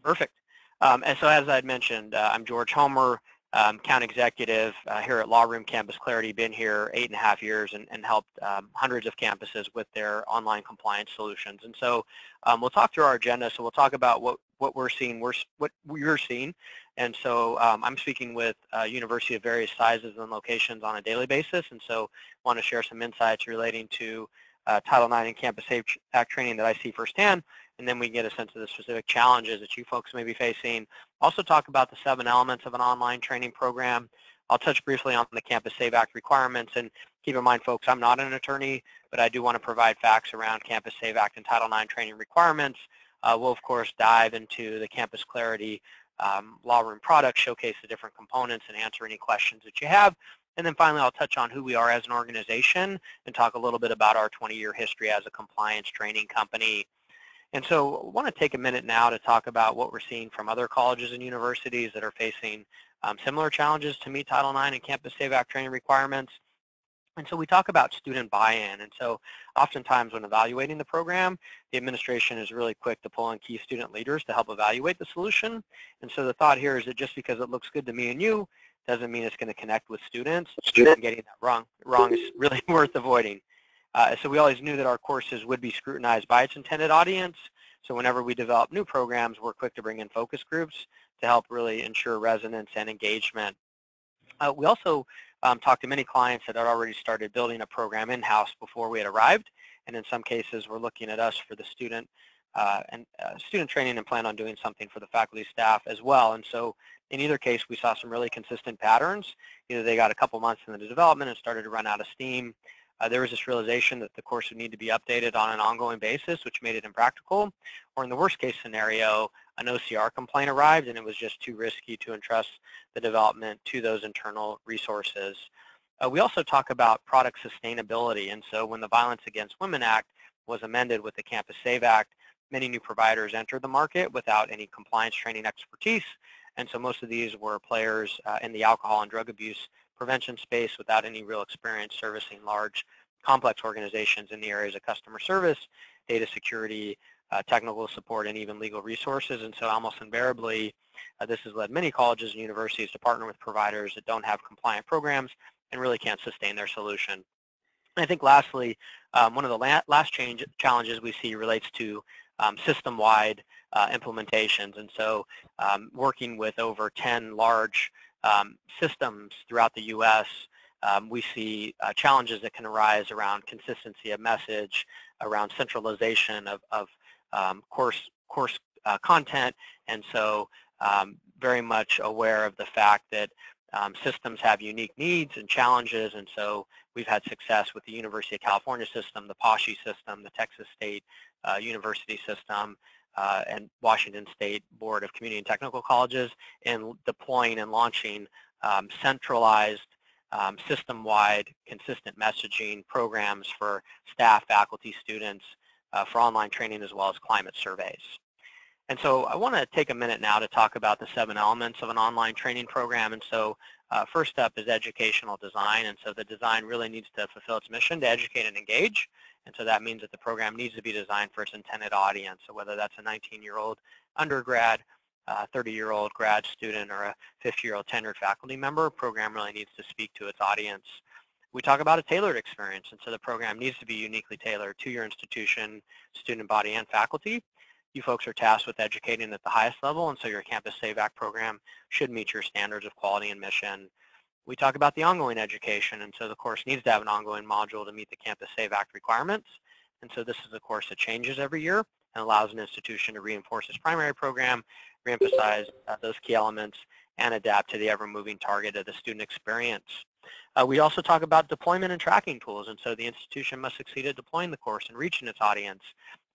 Perfect. And so as I'd mentioned, I'm George Homer, account executive here at LawRoom CampusClarity, been here 8.5 years and helped hundreds of campuses with their online compliance solutions. And so we'll talk through our agenda. So we'll talk about what we're seeing, what you're seeing. And so I'm speaking with universities of various sizes and locations on a daily basis. And so want to share some insights relating to Title IX and Campus Safe Act training that I see firsthand. And then we get a sense of the specific challenges that you folks may be facing. Also talk about the 7 elements of an online training program. I'll touch briefly on the Campus Safe Act requirements, and keep in mind, folks, I'm not an attorney, but I do want to provide facts around Campus Safe Act and Title IX training requirements. We'll, of course, dive into the CampusClarity LawRoom product, showcase the different components, and answer any questions that you have. And then finally, I'll touch on who we are as an organization and talk a little bit about our 20-year history as a compliance training company. And so I want to take a minute now to talk about what we're seeing from other colleges and universities that are facing similar challenges to meet Title IX and Campus Safe Act training requirements. And so we talk about student buy-in. And so oftentimes when evaluating the program, the administration is really quick to pull in key student leaders to help evaluate the solution. And so the thought here is that just because it looks good to me and you doesn't mean it's going to connect with students. And getting that wrong is really worth avoiding. So we always knew that our courses would be scrutinized by its intended audience. So whenever we develop new programs, we're quick to bring in focus groups to help really ensure resonance and engagement. We also talked to many clients that had already started building a program in-house before we had arrived. And in some cases, we're looking at us for the student student training and plan on doing something for the faculty staff as well. And so in either case, we saw some really consistent patterns. Either they got a couple months into the development and started to run out of steam. There was this realization that the course would need to be updated on an ongoing basis, which made it impractical. Or in the worst case scenario, an OCR complaint arrived and it was just too risky to entrust the development to those internal resources. We also talk about product sustainability. And so when the Violence Against Women Act was amended with the Campus Safe Act, many new providers entered the market without any compliance training expertise. And so most of these were players in the alcohol and drug abuse prevention space without any real experience servicing large, complex organizations in the areas of customer service, data security, technical support, and even legal resources. And so almost invariably, this has led many colleges and universities to partner with providers that don't have compliant programs and really can't sustain their solution. And I think lastly, one of the last challenges we see relates to system-wide implementations. And so working with over 10 large systems throughout the U.S., we see challenges that can arise around consistency of message, around centralization of course content, and so very much aware of the fact that systems have unique needs and challenges, and so we've had success with the University of California system, the POSHI system, the Texas State University system, and Washington State Board of Community and Technical Colleges in deploying and launching centralized, system-wide, consistent messaging programs for staff, faculty, students, for online training as well as climate surveys. And so I want to take a minute now to talk about the 7 elements of an online training program. And so first up is educational design. And so the design really needs to fulfill its mission to educate and engage. And so that means that the program needs to be designed for its intended audience. So whether that's a 19-year-old undergrad, 30-year-old grad student, or a 50-year-old tenured faculty member, program really needs to speak to its audience. We talk about a tailored experience, and so the program needs to be uniquely tailored to your institution, student body, and faculty. You folks are tasked with educating at the highest level, and so your Campus Safe Act program should meet your standards of quality and mission. We talk about the ongoing education, and so the course needs to have an ongoing module to meet the Campus Safe Act requirements. And so this is a course that changes every year and allows an institution to reinforce its primary program, reemphasize those key elements, and adapt to the ever-moving target of the student experience. We also talk about deployment and tracking tools, and so the institution must succeed at deploying the course and reaching its audience.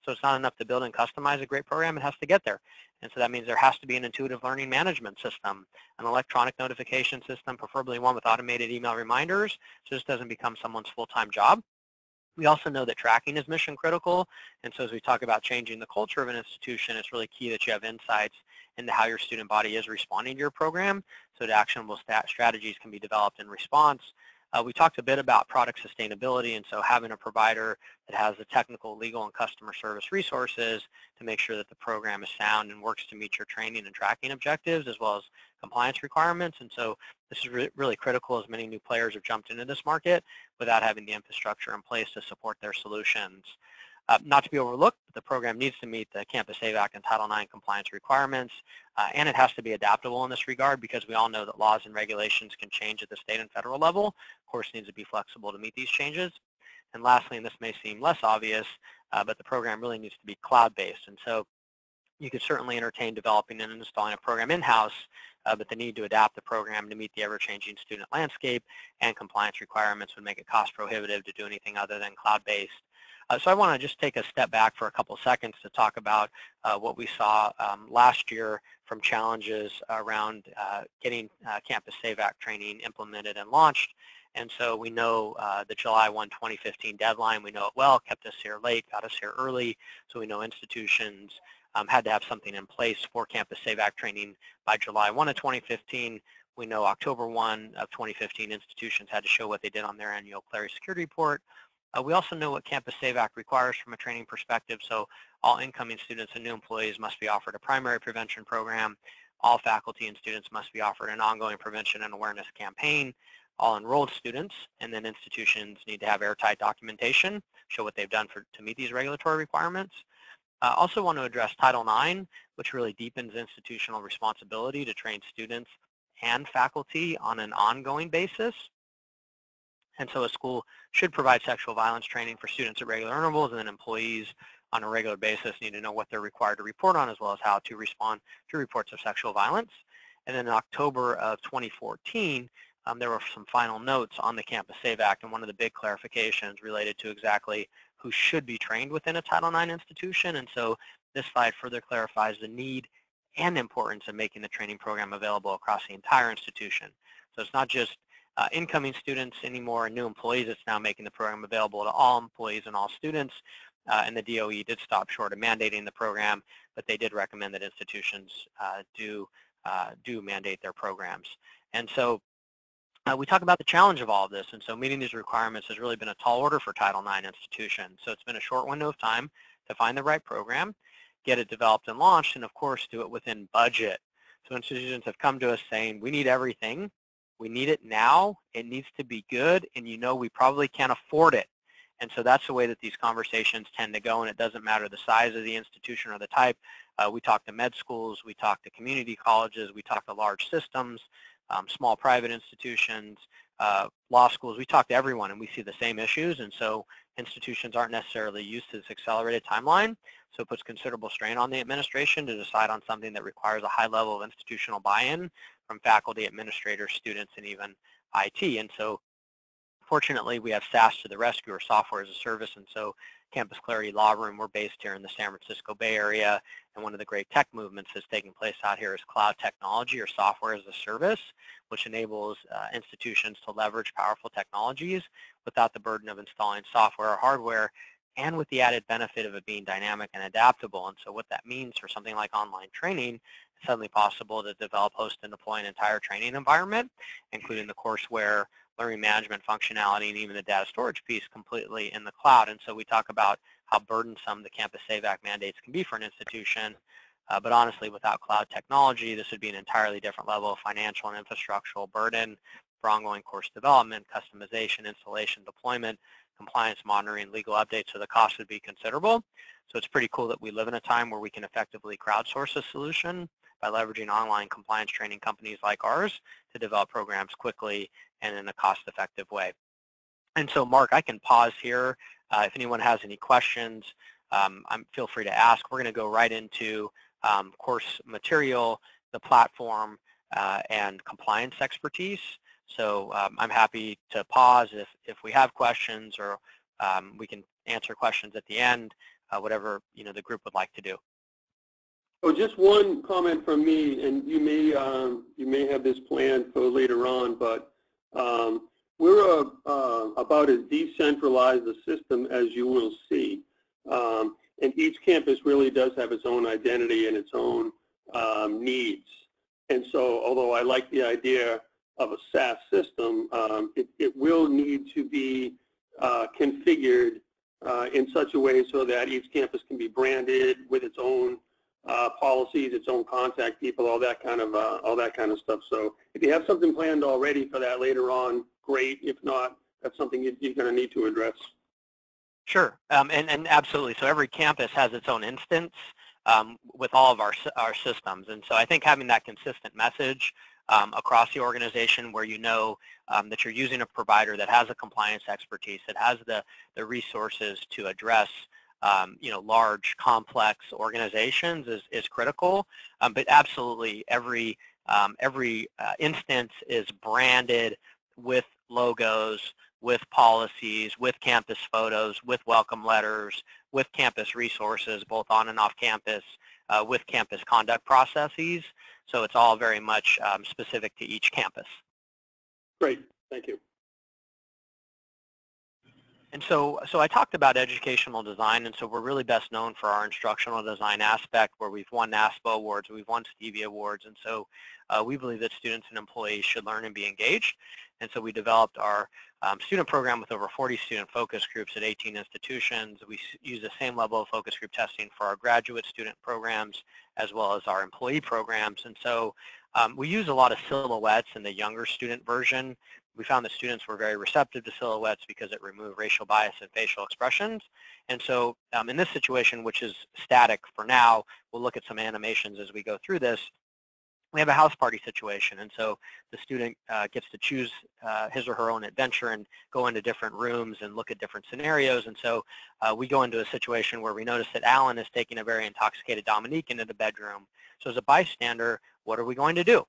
So it's not enough to build and customize a great program, it has to get there. And so that means there has to be an intuitive learning management system, an electronic notification system, preferably one with automated email reminders, so this doesn't become someone's full-time job. We also know that tracking is mission critical, and so as we talk about changing the culture of an institution, it's really key that you have insights into how your student body is responding to your program, so that actionable strategies can be developed in response. We talked a bit about product sustainability, and so having a provider that has the technical, legal, and customer service resources to make sure that the program is sound and works to meet your training and tracking objectives as well as compliance requirements. And so this is really critical as many new players have jumped into this market without having the infrastructure in place to support their solutions. Not to be overlooked, but the program needs to meet the Campus Save Act and Title IX compliance requirements, and it has to be adaptable in this regard because we all know that laws and regulations can change at the state and federal level. Of course, it needs to be flexible to meet these changes. And lastly, and this may seem less obvious, but the program really needs to be cloud-based. And so you could certainly entertain developing and installing a program in-house, but the need to adapt the program to meet the ever-changing student landscape and compliance requirements would make it cost prohibitive to do anything other than cloud-based. So I want to just take a step back for a couple seconds to talk about what we saw last year from challenges around getting Campus Save Act training implemented and launched. And so we know the July 1, 2015 deadline, we know it well, kept us here late, got us here early. So we know institutions had to have something in place for Campus Save Act training by July 1 of 2015. We know October 1 of 2015 institutions had to show what they did on their annual Clarity Security Report. We also know what Campus Save Act requires from a training perspective, so all incoming students and new employees must be offered a primary prevention program. All faculty and students must be offered an ongoing prevention and awareness campaign. All enrolled students and then institutions need to have airtight documentation, show what they've done to meet these regulatory requirements. I also want to address Title IX, which really deepens institutional responsibility to train students and faculty on an ongoing basis. And so a school should provide sexual violence training for students at regular intervals, and then employees on a regular basis need to know what they're required to report on as well as how to respond to reports of sexual violence. And then in October of 2014, there were some final notes on the Campus Save Act, and one of the big clarifications related to exactly who should be trained within a Title IX institution. And so this slide further clarifies the need and importance of making the training program available across the entire institution. So it's not just incoming students anymore and new employees, it's now making the program available to all employees and all students. And the DOE did stop short of mandating the program, but they did recommend that institutions do mandate their programs. And so we talk about the challenge of all of this, and so meeting these requirements has really been a tall order for Title IX institutions. So it's been a short window of time to find the right program, get it developed and launched, and of course do it within budget. So institutions have come to us saying, we need everything. We need it now, it needs to be good, and you know we probably can't afford it. And so that's the way that these conversations tend to go, and it doesn't matter the size of the institution or the type. We talk to med schools, we talk to community colleges, we talk to large systems, small private institutions, law schools. We talk to everyone, and we see the same issues, and so institutions aren't necessarily used to this accelerated timeline, so it puts considerable strain on the administration to decide on something that requires a high level of institutional buy-in from faculty, administrators, students, and even IT. And so fortunately, we have SaaS to the rescue, or software as a service, and so CampusClarity LawRoom, we're based here in the San Francisco Bay Area, and one of the great tech movements that's taking place out here is cloud technology, or software as a service, which enables institutions to leverage powerful technologies without the burden of installing software or hardware, and with the added benefit of it being dynamic and adaptable. And so what that means for something like online training, it's suddenly possible to develop, host, and deploy an entire training environment, including the courseware, learning management functionality, and even the data storage piece completely in the cloud. And so we talk about how burdensome the Campus Save Act mandates can be for an institution, but honestly, without cloud technology, this would be an entirely different level of financial and infrastructural burden for ongoing course development, customization, installation, deployment, compliance monitoring, legal updates, so the cost would be considerable. So it's pretty cool that we live in a time where we can effectively crowdsource a solution by leveraging online compliance training companies like ours to develop programs quickly and in a cost-effective way. And so, Mark, I can pause here. If anyone has any questions, feel free to ask. We're going to go right into course material, the platform, and compliance expertise. So I'm happy to pause if we have questions, or we can answer questions at the end, whatever the group would like to do. Oh, just one comment from me, and you may have this planned for later on, but we're about as decentralized a system as you will see, and each campus really does have its own identity and its own needs. And so, although I like the idea of a SaaS system, it will need to be configured in such a way so that each campus can be branded with its own policies, its own contact people, all that kind of stuff. So if you have something planned already for that later on, great. If not, that's something you're going to need to address. Sure, and absolutely. So every campus has its own instance with all of our systems, and so I think having that consistent message across the organization, where you know that you're using a provider that has a compliance expertise, that has the resources to address large, complex organizations is critical. But absolutely, every instance is branded with logos, with policies, with campus photos, with welcome letters, with campus resources, both on and off campus, with campus conduct processes. So it's all very much specific to each campus. Great, thank you. And so I talked about educational design, and so we're really best known for our instructional design aspect, where we've won NASPA awards, we've won Stevie awards, and so we believe that students and employees should learn and be engaged. And so we developed our student program with over 40 student focus groups at 18 institutions. We use the same level of focus group testing for our graduate student programs as well as our employee programs. And so we use a lot of silhouettes in the younger student version. We found that students were very receptive to silhouettes because it removed racial bias and facial expressions. And so in this situation, which is static for now, we'll look at some animations as we go through this. We have a house party situation, and so the student gets to choose his or her own adventure and go into different rooms and look at different scenarios. And so we go into a situation where we notice that Alan is taking a very intoxicated Dominique into the bedroom. So as a bystander, what are we going to do?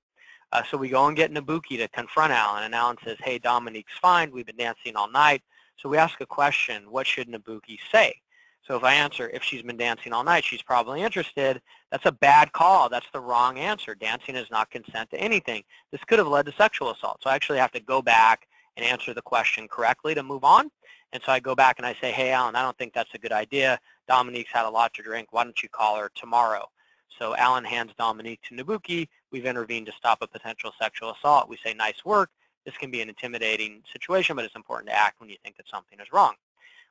So we go and get Nabuki to confront Alan, and Alan says, hey, Dominique's fine, we've been dancing all night. So we ask a question, what should Nabuki say? So if I answer, if she's been dancing all night, she's probably interested, that's a bad call. That's the wrong answer. Dancing is not consent to anything. This could have led to sexual assault. So I actually have to go back and answer the question correctly to move on. And so I go back and I say, hey, Alan, I don't think that's a good idea. Dominique's had a lot to drink. Why don't you call her tomorrow? So Alan hands Dominique to Nabuki. We've intervened to stop a potential sexual assault. We say, nice work. This can be an intimidating situation, but it's important to act when you think that something is wrong.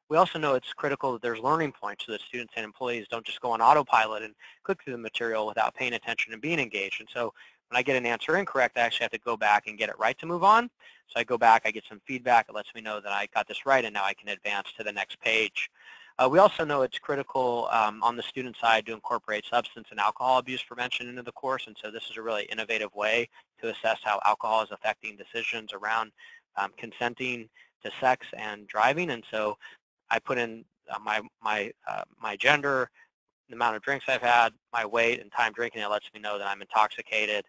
We also know it's critical that there's learning points so that students and employees don't just go on autopilot and click through the material without paying attention and being engaged. And so when I get an answer incorrect, I actually have to go back and get it right to move on. So I go back, I get some feedback. It lets me know that I got this right, and now I can advance to the next page. We also know it's critical on the student side to incorporate substance and alcohol abuse prevention into the course. And so this is a really innovative way to assess how alcohol is affecting decisions around consenting to sex and driving. And so I put in my gender, the amount of drinks I've had, my weight, and time drinking. It lets me know that I'm intoxicated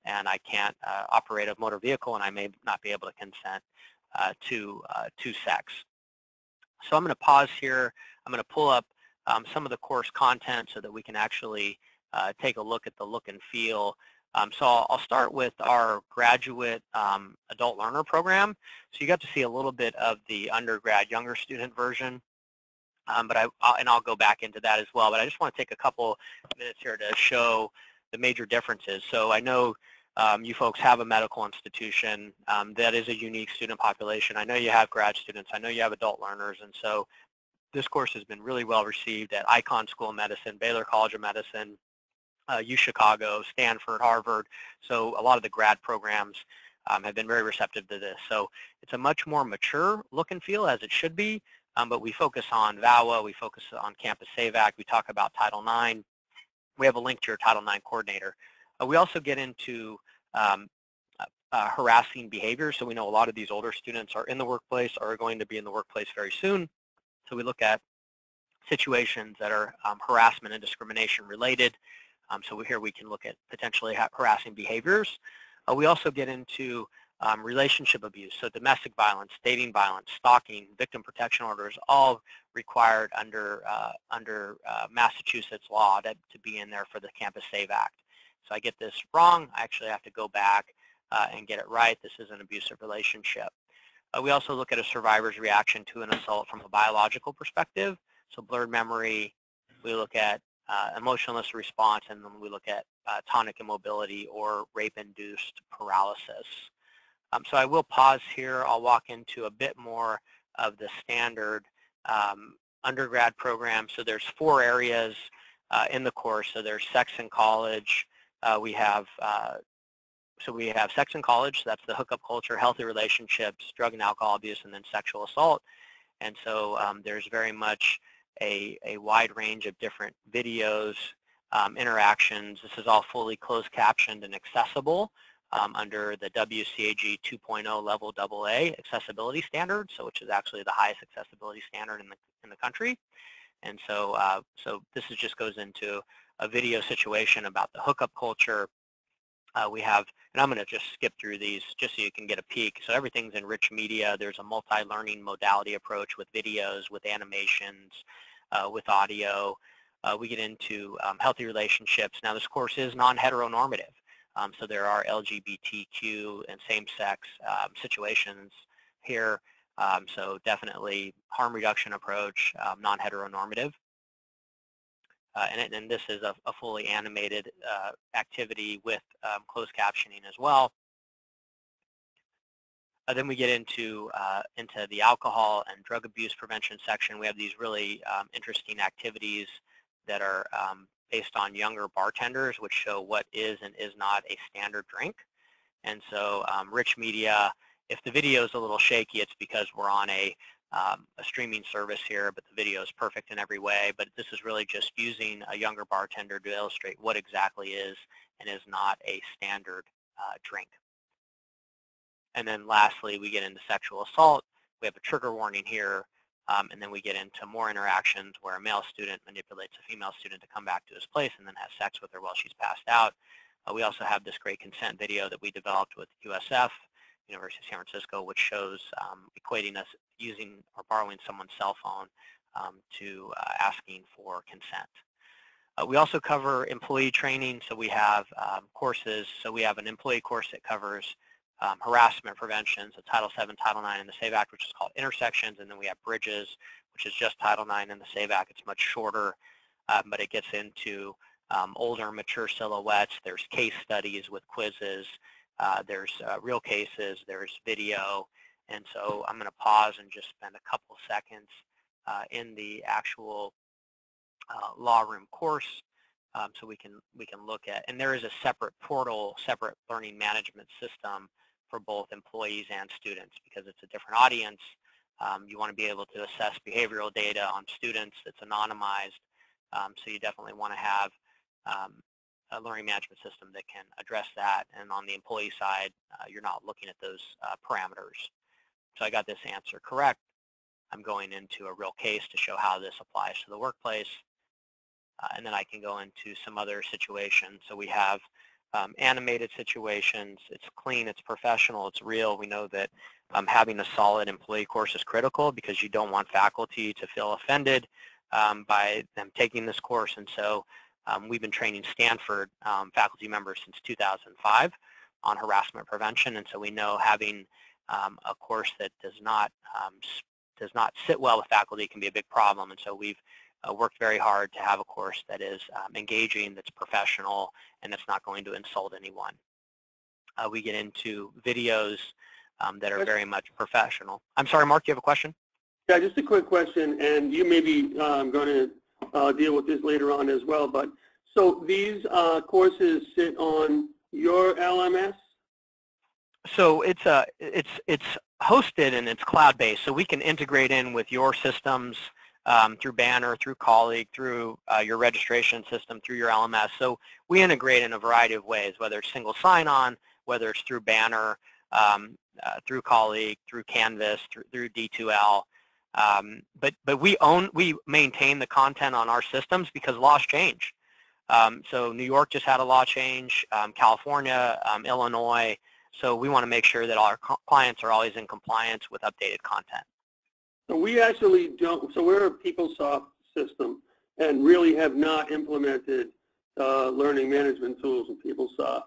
and I can't operate a motor vehicle, and I may not be able to consent to sex. So I'm going to pause here. I'm going to pull up some of the course content so that we can actually take a look at the look and feel. So I'll start with our graduate adult learner program. So you got to see a little bit of the undergrad younger student version, but I'll go back into that as well. But I just want to take a couple minutes here to show the major differences. So I know you folks have a medical institution that is a unique student population. I know you have grad students. I know you have adult learners, and so this course has been really well received at Icahn School of Medicine, Baylor College of Medicine, UChicago, Stanford, Harvard. So a lot of the grad programs have been very receptive to this. So it's a much more mature look and feel, as it should be, but we focus on VAWA, we focus on Campus Save Act, we talk about Title IX. We have a link to your Title IX coordinator. We also get into harassing behavior. So we know a lot of these older students are in the workplace or are going to be in the workplace very soon. So we look at situations that are harassment and discrimination related. So here we can look at potentially harassing behaviors. We also get into relationship abuse, so domestic violence, dating violence, stalking, victim protection orders, all required under Massachusetts law to be in there for the Campus Save Act. So I get this wrong, I actually have to go back and get it right. This is an abusive relationship. We also look at a survivor's reaction to an assault from a biological perspective, so blurred memory. We look at emotionless response, and then we look at tonic immobility or rape-induced paralysis. So I will pause here. I'll walk into a bit more of the standard undergrad program. So there's 4 areas in the course. So there's sex in college. We have sex in college. So that's the hookup culture, healthy relationships, drug and alcohol abuse, and then sexual assault. And so there's very much a wide range of different videos, interactions. This is all fully closed captioned and accessible under the WCAG 2.0 level AA accessibility standard, so which is actually the highest accessibility standard in the country. And so so this just goes into a video situation about the hookup culture. We have, and I'm going to just skip through these just so you can get a peek. So everything's in rich media. There's a multi-learning modality approach with videos, with animations, with audio. We get into healthy relationships. Now this course is non-heteronormative. So there are LGBTQ and same-sex situations here. So definitely harm reduction approach, non-heteronormative. And this is a fully animated activity with closed captioning as well. Then we get into the alcohol and drug abuse prevention section. We have these really interesting activities that are based on younger bartenders, which show what is and is not a standard drink. And so rich media, if the video is a little shaky, it's because we're on a streaming service here, but the video is perfect in every way. But this is really just using a younger bartender to illustrate what exactly is and is not a standard drink. And then lastly, we get into sexual assault. We have a trigger warning here. And then we get into more interactions where a male student manipulates a female student to come back to his place and then has sex with her while she's passed out. We also have this great consent video that we developed with USF, University of San Francisco, which shows equating us using or borrowing someone's cell phone to asking for consent. We also cover employee training, so we have courses. So we have an employee course that covers harassment prevention, so Title VII, Title IX in the SAVE Act, which is called Intersections, and then we have Bridges, which is just Title IX in the SAVE Act. It's much shorter, but it gets into older, mature silhouettes. There's case studies with quizzes. There's real cases. There's video. And so I'm going to pause and just spend a couple seconds in the actual LawRoom course so we can look at. And there is a separate portal, separate learning management system for both employees and students because it's a different audience. You want to be able to assess behavioral data on students that's anonymized. So you definitely want to have a learning management system that can address that. And on the employee side, you're not looking at those parameters. So I got this answer correct. I'm going into a real case to show how this applies to the workplace. And then I can go into some other situations. So we have animated situations. It's clean, it's professional, it's real. We know that having a solid employee course is critical because you don't want faculty to feel offended by them taking this course. And so we've been training Stanford faculty members since 2005 on harassment prevention. And so we know having a course that does not sit well with faculty can be a big problem. And so we've worked very hard to have a course that is engaging, that's professional, and that's not going to insult anyone. We get into videos that are very much professional. I'm sorry, Mark, do you have a question? Yeah, just a quick question, and you may be going to deal with this later on as well, but so these courses sit on your LMS? So it's hosted and it's cloud-based, so we can integrate in with your systems through Banner, through Colleague, through your registration system, through your LMS. So we integrate in a variety of ways, whether it's single sign-on, whether it's through Banner, through Colleague, through Canvas, through D2L. But we maintain the content on our systems because laws change. So New York just had a law change, California, Illinois. So we want to make sure that our clients are always in compliance with updated content. So we actually don't, so we're a PeopleSoft system and really have not implemented learning management tools in PeopleSoft.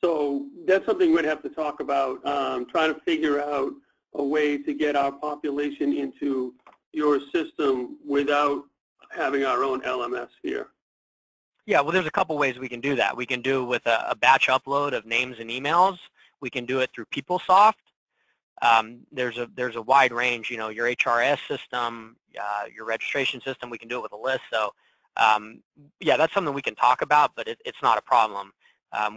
So that's something we'd have to talk about, trying to figure out a way to get our population into your system without having our own LMS here. Yeah, well, there's a couple ways we can do that. We can do with a batch upload of names and emails, We can do it through PeopleSoft. There's a wide range, your HRS system, your registration system. We can do it with a list. So yeah, that's something we can talk about, but it's not a problem.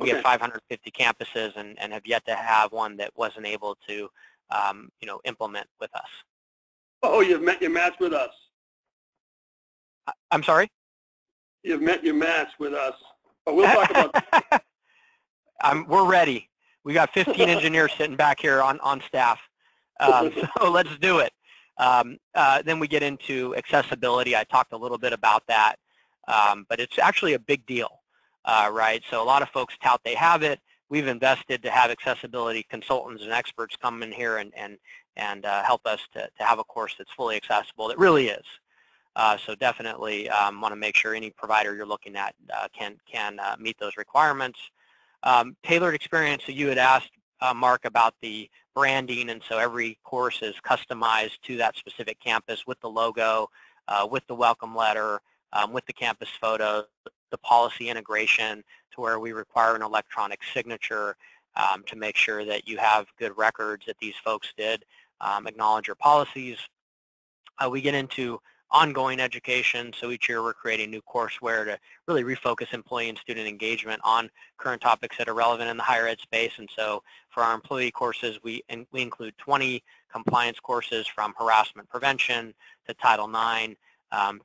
We have 550 campuses and have yet to have one that wasn't able to implement with us. Oh, you've met your match with us. I'm sorry? You've met your match with us. But we'll talk about that. We're ready. We got 15 engineers sitting back here on staff. So let's do it. Then we get into accessibility. I talked a little bit about that, but it's actually a big deal, right? So a lot of folks tout they have it. We've invested to have accessibility consultants and experts come in here and help us to have a course that's fully accessible. It really is. So definitely want to make sure any provider you're looking at can meet those requirements. Tailored experience, so you had asked, Mark, about the branding, and so every course is customized to that specific campus with the logo, with the welcome letter, with the campus photo, the policy integration to where we require an electronic signature to make sure that you have good records that these folks did acknowledge your policies. We get into ongoing education, so each year we're creating new courseware to really refocus employee and student engagement on current topics that are relevant in the higher ed space. And so for our employee courses, we include 20 compliance courses from harassment prevention to Title IX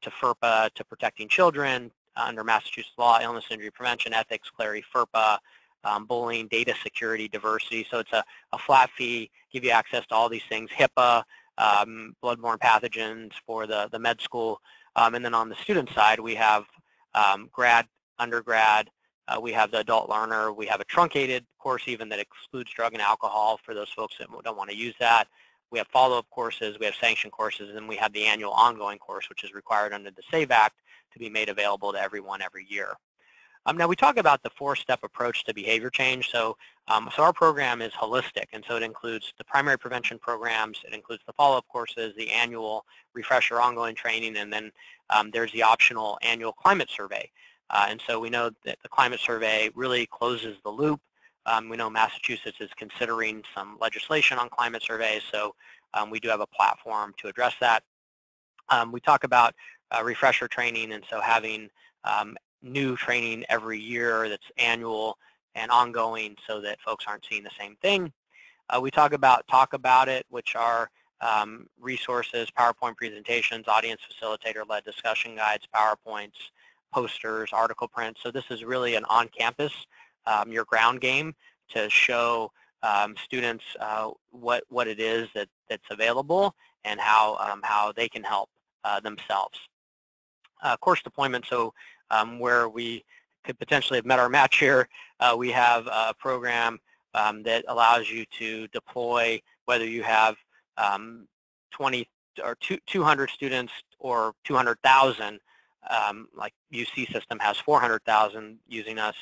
to FERPA to protecting children under Massachusetts law, illness injury prevention, ethics, clarity, FERPA, bullying, data security, diversity. So it's a flat fee, give you access to all these things, HIPAA, bloodborne pathogens for the med school, and then on the student side we have grad, undergrad, we have the adult learner, we have a truncated course even that excludes drug and alcohol for those folks that don't want to use that. We have follow-up courses, we have sanction courses, and then we have the annual ongoing course, which is required under the SAVE Act to be made available to everyone every year. Now we talk about the 4-step approach to behavior change. So our program is holistic, and so it includes the primary prevention programs, it includes the follow-up courses, the annual refresher ongoing training, and then there's the optional annual climate survey. And so we know that the climate survey really closes the loop. We know Massachusetts is considering some legislation on climate surveys, so we do have a platform to address that. We talk about refresher training, and so having new training every year that's annual and ongoing so that folks aren't seeing the same thing. We talk about it, which are resources, PowerPoint presentations, audience facilitator-led discussion guides, PowerPoints, posters, article prints. So this is really an on-campus, your ground game to show students what it is that's available and how they can help themselves. Course deployment, so where we could potentially have met our match here, we have a program that allows you to deploy whether you have 20 or 200 students or 200,000, like UC system has 400,000 using us.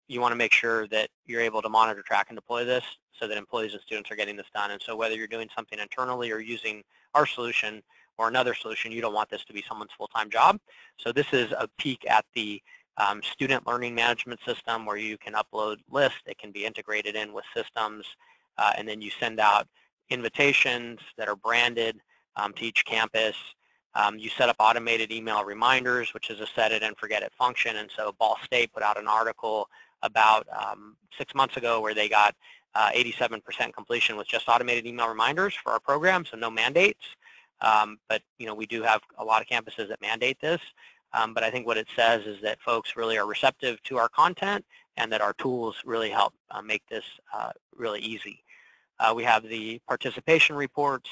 You want to make sure that you're able to monitor, track, and deploy this so that employees and students are getting this done. And so whether you're doing something internally or using our solution or another solution, you don't want this to be someone's full-time job. So this is a peek at the student learning management system where you can upload lists. It can be integrated in with systems, and then you send out invitations that are branded to each campus. You set up automated email reminders, which is a set it and forget it function. And so Ball State put out an article about 6 months ago where they got 87% completion with just automated email reminders for our program, so no mandates. But we do have a lot of campuses that mandate this. But I think what it says is that folks really are receptive to our content and that our tools really help make this really easy. We have the participation reports,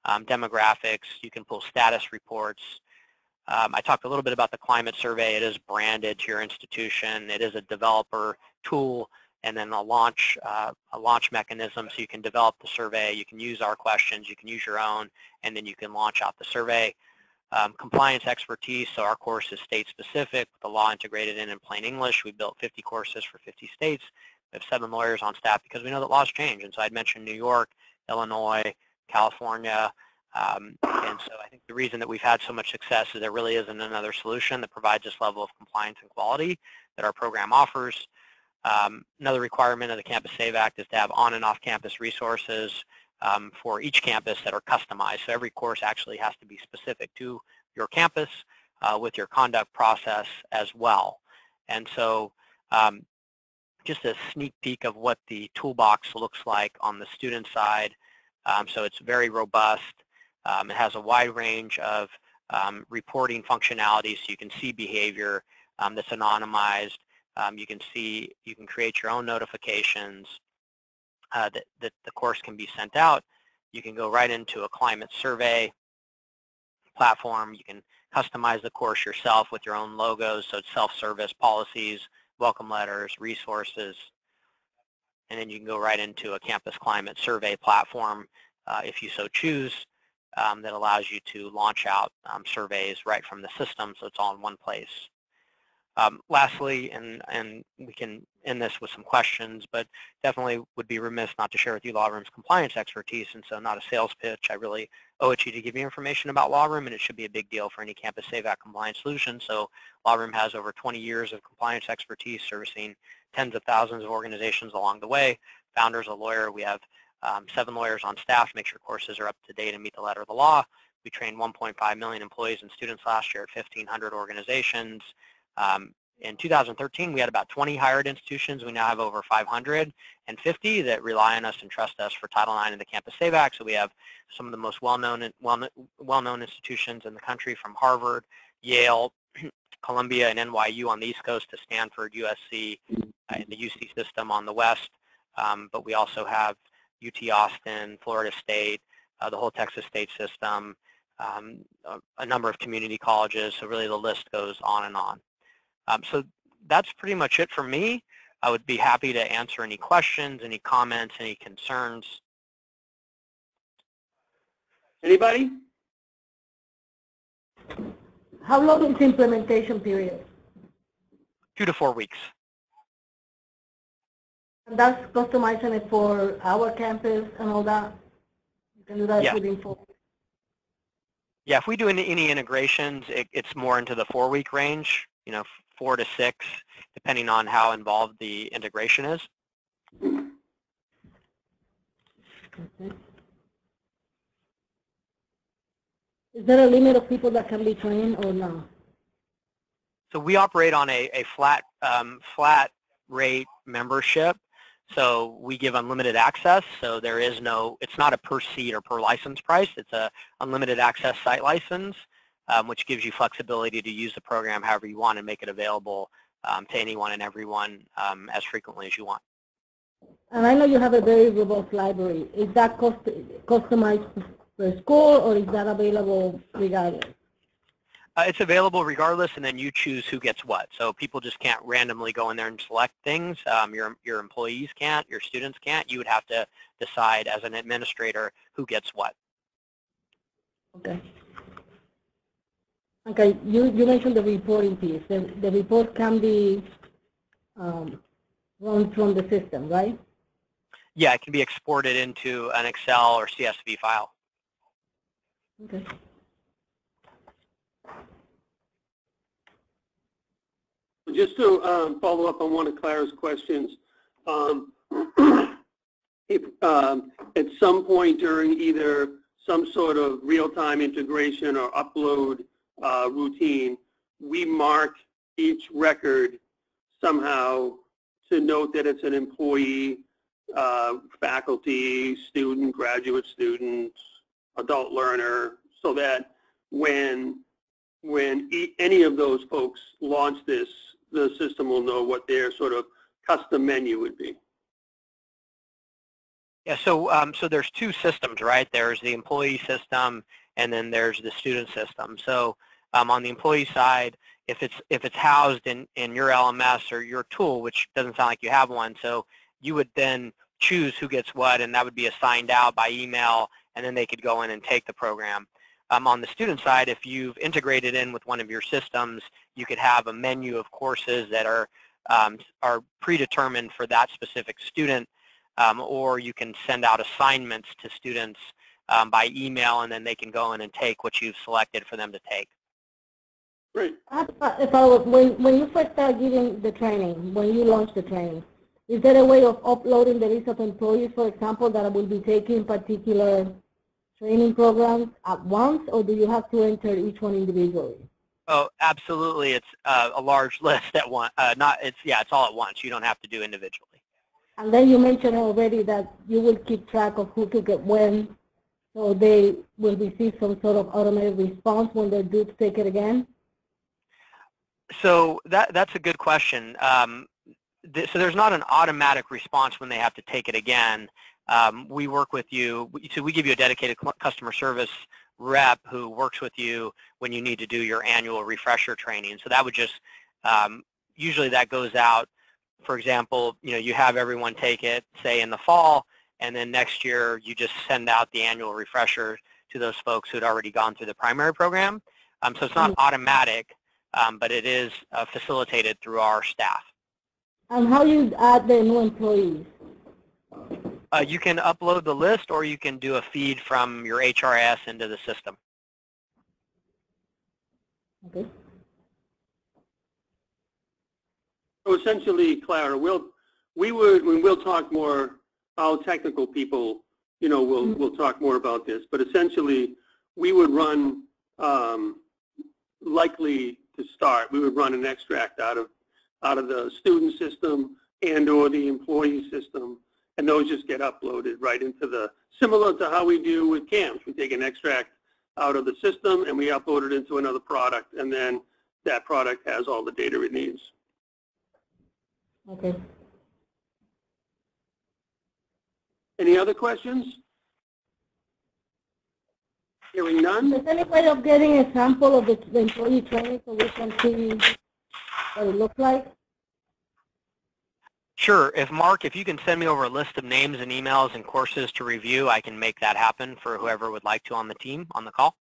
demographics. You can pull status reports. I talked a little bit about the climate survey. It is branded to your institution. It is a developer tool, and then a launch mechanism, so you can develop the survey, you can use our questions, you can use your own, and then you can launch out the survey. Compliance expertise, so our course is state-specific, with the law integrated in plain English. We built 50 courses for 50 states. We have 7 lawyers on staff because we know that laws change, and so I'd mentioned New York, Illinois, California, and so I think the reason that we've had so much success is there really isn't another solution that provides this level of compliance and quality that our program offers. Another requirement of the Campus Save Act is to have on and off campus resources for each campus that are customized. So every course actually has to be specific to your campus with your conduct process as well. And so just a sneak peek of what the toolbox looks like on the student side. So it's very robust. It has a wide range of reporting functionality, so you can see behavior that's anonymized. You can create your own notifications that the course can be sent out. You can go right into a climate survey platform. You can customize the course yourself with your own logos, so it's self-service, policies, welcome letters, resources, and then you can go right into a campus climate survey platform if you so choose that allows you to launch out surveys right from the system, so it's all in one place. Lastly, and we can end this with some questions, but definitely would be remiss not to share with you LawRoom's compliance expertise, and so not a sales pitch. I really owe it to you to give you information about LawRoom, and it should be a big deal for any Campus Save Act compliance solution. So LawRoom has over 20 years of compliance expertise servicing tens of thousands of organizations along the way. Founder's a lawyer. We have 7 lawyers on staff to make sure courses are up to date and meet the letter of the law. We trained 1.5 million employees and students last year at 1,500 organizations. In 2013, we had about 20 hired institutions. We now have over 550 that rely on us and trust us for Title IX and the Campus Save Act. So we have some of the most well-known institutions in the country, from Harvard, Yale, Columbia, and NYU on the East Coast to Stanford, USC, and the UC system on the West. But we also have UT Austin, Florida State, the whole Texas state system, a number of community colleges. So really the list goes on and on. So that's pretty much it for me. I would be happy to answer any questions, any comments, any concerns. Anybody? How long is the implementation period? 2 to 4 weeks. And that's customizing it for our campus and all that? You can do that within 4 weeks? Yeah, if we do any integrations, it's more into the 4-week range, 4 to 6, depending on how involved the integration is. Okay. Is there a limit of people that can be trained or not? So we operate on a flat rate membership. So we give unlimited access. So there is it's not a per seat or per license price. It's a unlimited access site license, which gives you flexibility to use the program however you want and make it available to anyone and everyone as frequently as you want. And I know you have a very robust library. Is that customized per school, or is that available regardless? It's available regardless, and then you choose who gets what. So people just can't randomly go in there and select things. Your employees can't, your students can't. You would have to decide as an administrator who gets what. Okay. Okay, you mentioned the reporting piece. The report can be run from the system, right? Yeah, it can be exported into an Excel or CSV file. Okay. Just to follow up on one of Clara's questions, if at some point during either some sort of real-time integration or upload routine, we mark each record somehow to note that it's an employee, faculty, student, graduate student, adult learner, so that when any of those folks launch this, the system will know what their sort of custom menu would be. Yeah, so there's 2 systems, right? There's the employee system, and then there's the student system. So on the employee side, if it's housed in your LMS or your tool, which doesn't sound like you have one, so you would then choose who gets what, and that would be assigned out by email, and then they could go in and take the program. On the student side, if you've integrated in with one of your systems, you could have a menu of courses that are predetermined for that specific student, or you can send out assignments to students by email, and then they can go in and take what you've selected for them to take. Great. When you first start giving the training, when you launch the training, is there a way of uploading the list of employees, for example, that will be taking particular training programs at once, or do you have to enter each one individually? Oh, absolutely. It's a large list at once. It's all at once. You don't have to do individually. And then you mentioned already that you will keep track of who took it when, so they will receive some sort of automated response when they're due to take it again? So that's a good question. So there's not an automatic response when they have to take it again. We work with you, so we give you a dedicated customer service rep who works with you when you need to do your annual refresher training. So that would just, usually that goes out, for example, you have everyone take it, say in the fall, and then next year you just send out the annual refresher to those folks who'd already gone through the primary program. So it's not automatic, but it is facilitated through our staff. And how you add the new employees? You can upload the list, or you can do a feed from your HRIS into the system. Okay. So essentially, Clara, we'll talk more. Our technical people, we'll talk more about this. But essentially, we would run, likely to start, we would run an extract out of the student system and/or the employee system, and those just get uploaded right into similar to how we do with CAMS. We take an extract out of the system and we upload it into another product, and then that product has all the data it needs. Okay. Any other questions? Hearing none? Is there any way of getting a sample of the employee training so we can see what it looks like? Sure. Mark, if you can send me over a list of names and emails and courses to review, I can make that happen for whoever would like to on the team, on the call.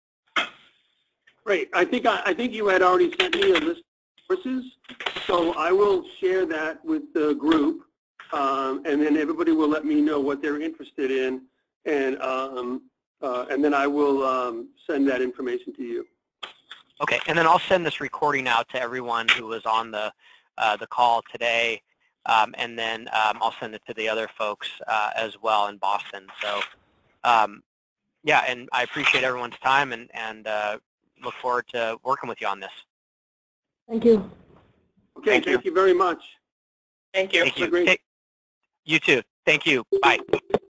Great. I think you had already sent me a list of courses, so I will share that with the group, and then everybody will let me know what they're interested in, and then I will send that information to you. Okay, and then I'll send this recording out to everyone who was on the call today. And then I'll send it to the other folks as well in Boston. So, yeah, and I appreciate everyone's time and look forward to working with you on this. Thank you. Okay, thank you very much. Thank you. Thank you. You too. Thank you. Bye.